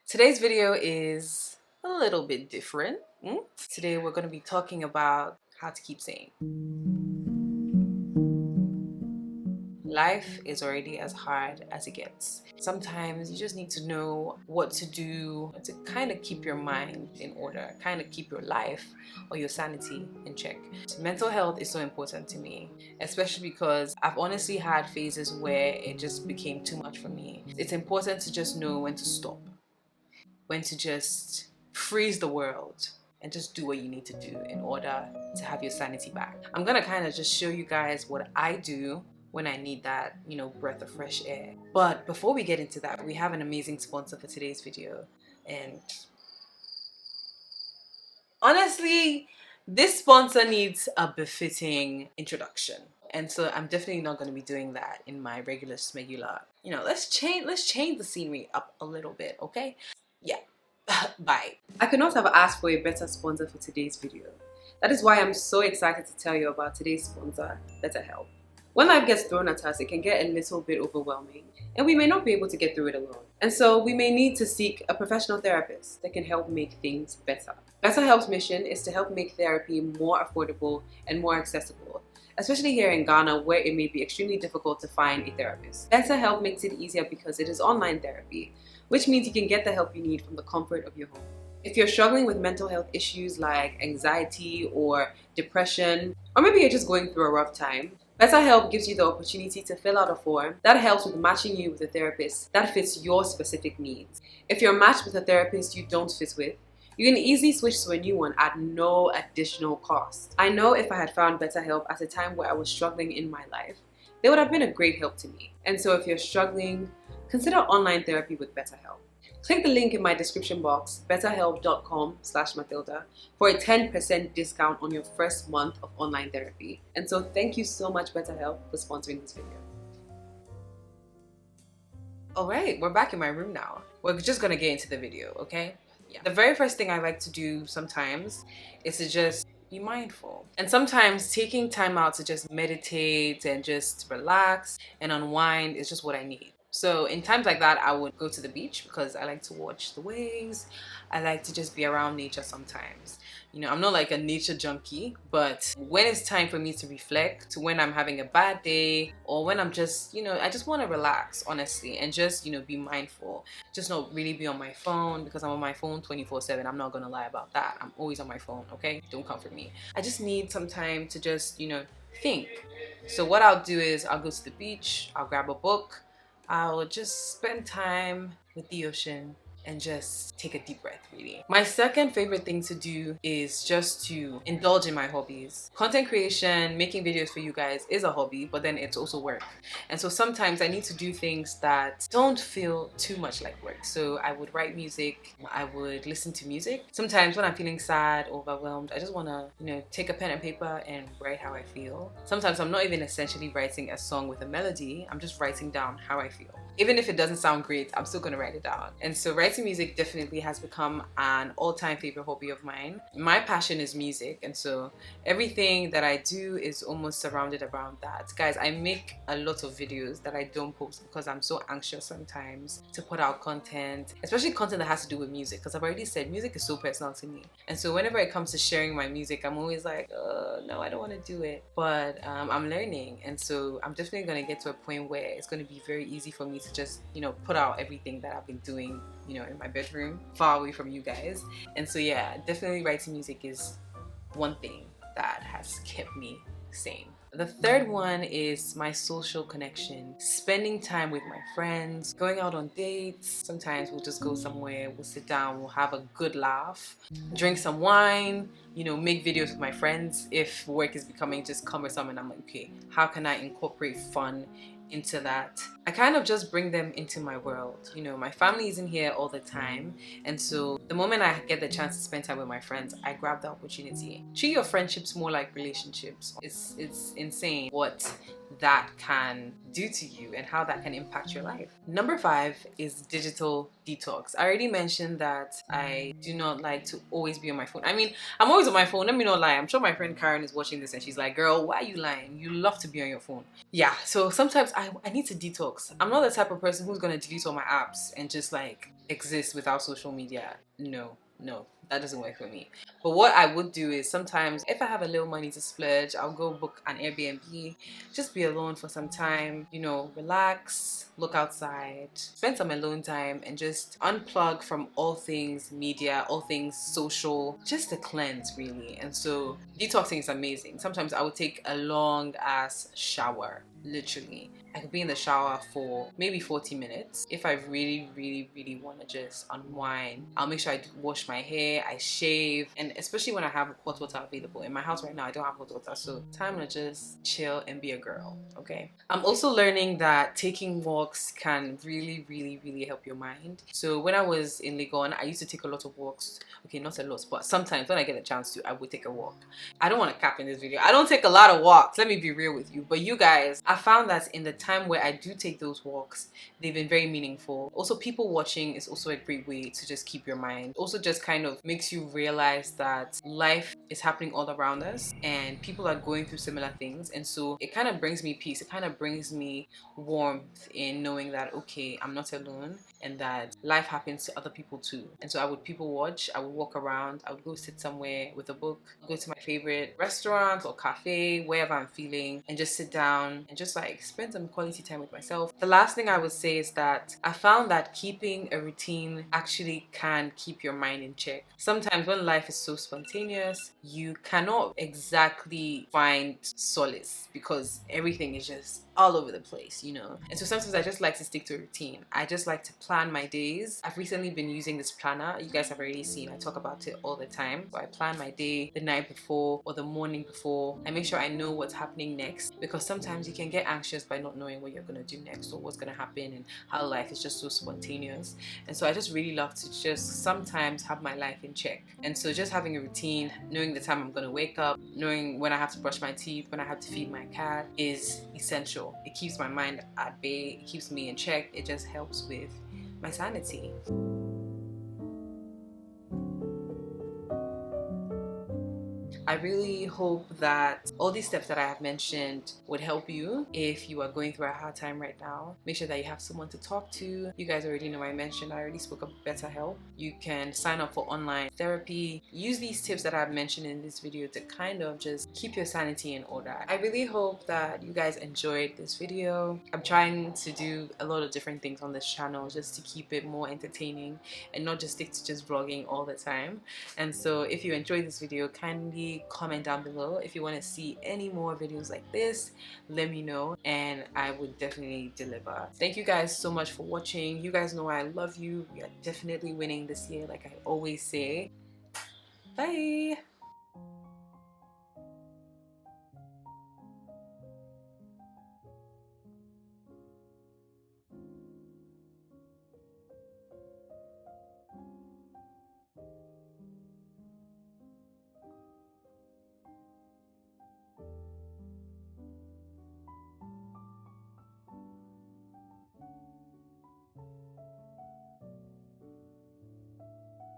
Today's video is a little bit different. Today we're going to be talking about how to keep sane. Life is already as hard as it gets. Sometimes you just need to know what to do to kind of keep your mind in order, kind of keep your life or your sanity in check. Mental health is so important to me, especially because I've honestly had phases where it just became too much for me. It's important to just know when to stop, when to just freeze the world and just do what you need to do in order to have your sanity back. I'm gonna kind of just show you guys what I do when I need that, breath of fresh air. But before we get into that, we have an amazing sponsor for today's video. And honestly, this sponsor needs a befitting introduction. And so I'm definitely not going to be doing that in my regular smegular. Let's change the scenery up a little bit, okay? Yeah. Bye. I could not have asked for a better sponsor for today's video. That is why I'm so excited to tell you about today's sponsor, BetterHelp. When life gets thrown at us, it can get a little bit overwhelming, and we may not be able to get through it alone. And so we may need to seek a professional therapist that can help make things better. BetterHelp's mission is to help make therapy more affordable and more accessible, especially here in Ghana, where it may be extremely difficult to find a therapist. BetterHelp makes it easier because it is online therapy, which means you can get the help you need from the comfort of your home. If you're struggling with mental health issues like anxiety or depression, or maybe you're just going through a rough time, BetterHelp gives you the opportunity to fill out a form that helps with matching you with a therapist that fits your specific needs. If you're matched with a therapist you don't fit with, you can easily switch to a new one at no additional cost. I know if I had found BetterHelp at a time where I was struggling in my life, they would have been a great help to me. And so if you're struggling, consider online therapy with BetterHelp. Click the link in my description box, betterhelp.com/Mathilda, for a 10% discount on your first month of online therapy. And so thank you so much, BetterHelp, for sponsoring this video. Alright, we're back in my room now. We're just gonna get into the video, okay? Yeah. The very first thing I like to do sometimes is to just be mindful. And sometimes taking time out to just meditate and just relax and unwind is just what I need. So in times like that, I would go to the beach because I like to watch the waves. I like to just be around nature sometimes. I'm not like a nature junkie, but when it's time for me to reflect, when I'm having a bad day, or when I'm just, I just want to relax, honestly, and just, be mindful. Just not really be on my phone, because I'm on my phone 24/7. I'm not gonna lie about that. I'm always on my phone, okay? Don't come for me. I just need some time to just, think. So what I'll do is I'll go to the beach, I'll grab a book, I'll just spend time with the ocean and just take a deep breath, really. My second favorite thing to do is just to indulge in my hobbies. Content creation, making videos for you guys is a hobby, but then it's also work. And so sometimes I need to do things that don't feel too much like work. So I would write music, I would listen to music. Sometimes when I'm feeling sad, overwhelmed, I just wanna, take a pen and paper and write how I feel. Sometimes I'm not even essentially writing a song with a melody, I'm just writing down how I feel. Even if it doesn't sound great, I'm still gonna write it down. And so writing music definitely has become an all-time favorite hobby of mine. My passion is music, and so everything that I do is almost surrounded around that. Guys, I make a lot of videos that I don't post because I'm so anxious sometimes to put out content, especially content that has to do with music, because I've already said music is so personal to me. And so whenever it comes to sharing my music, I'm always like, no, I don't want to do it. But I'm learning, and so I'm definitely gonna get to a point where it's gonna be very easy for me to just put out everything that I've been doing in my bedroom, far away from you guys. And so yeah, definitely writing music is one thing that has kept me sane. The third one is my social connection. Spending time with my friends, going out on dates. Sometimes we'll just go somewhere, we'll sit down, we'll have a good laugh, drink some wine, make videos with my friends. If work is becoming just cumbersome and I'm like, okay, how can I incorporate fun into that? I kind of just bring them into my world. My family isn't here all the time, and so the moment I get the chance to spend time with my friends, I grab the opportunity. Treat your friendships more like relationships. It's insane what that can do to you and how that can impact your life. Number 5 is digital detox. I already mentioned that I do not like to always be on my phone. I mean, I'm always on my phone, let me not lie. I'm sure my friend Karen is watching this and she's like, girl, why are you lying? You love to be on your phone. Yeah, so sometimes I need to detox. I'm not the type of person who's gonna delete all my apps and just like exist without social media. No, that doesn't work for me. But what I would do is sometimes if I have a little money to splurge, I'll go book an Airbnb, just be alone for some time, you know, relax, look outside, spend some alone time, and just unplug from all things media, all things social, just a cleanse really. And so detoxing is amazing. Sometimes I would take a long ass shower, literally. I could be in the shower for maybe 40 minutes. If I really want to just unwind, I'll make sure I wash my hair, I shave, and especially when I have hot water available. In my house right now, I don't have hot water, so time to just chill and be a girl, okay? I'm also learning that taking walks can really help your mind. So when I was in Legon, I used to take a lot of walks. Okay, not a lot, but sometimes when I get a chance to, I would take a walk. I don't want to cap in this video. I don't take a lot of walks, let me be real with you. But you guys, I found that in the time where I do take those walks, they've been very meaningful. Also, people watching is also a great way to just keep your mind. Also just kind of makes you realize that life is happening all around us and people are going through similar things. And so it kind of brings me peace. It kind of brings me warmth in knowing that, okay, I'm not alone and that life happens to other people too. And so I would people watch, I would walk around, I would go sit somewhere with a book, go to my favorite restaurant or cafe, wherever I'm feeling, and just sit down and just like spend some quality time with myself. The last thing I would say is that I found that keeping a routine actually can keep your mind in check. Sometimes when life is so spontaneous, you cannot exactly find solace because everything is just all over the place, you know. And so sometimes I just like to stick to a routine. I just like to plan my days. I've recently been using this planner. You guys have already seen, I talk about it all the time. So I plan my day the night before or the morning before. I make sure I know what's happening next, because sometimes you can get anxious by not knowing what you're gonna do next or what's gonna happen and how life is just so spontaneous. And so I just really love to just sometimes have my life in check. And so just having a routine, knowing the time I'm gonna wake up, knowing when I have to brush my teeth, when I have to feed my cat is essential. It keeps my mind at bay, it keeps me in check, it just helps with my sanity. I really hope that all these steps that I have mentioned would help you if you are going through a hard time right now. Make sure that you have someone to talk to. You guys already know I already spoke about BetterHelp. You can sign up for online therapy. Use these tips that I've mentioned in this video to kind of just keep your sanity in order. I really hope that you guys enjoyed this video. I'm trying to do a lot of different things on this channel just to keep it more entertaining and not just stick to just vlogging all the time. And so if you enjoyed this video, kindly comment down below. If you want to see any more videos like this, let me know and I would definitely deliver. Thank you guys so much for watching. You guys know I love you. We are definitely winning this year, like I always say. Bye.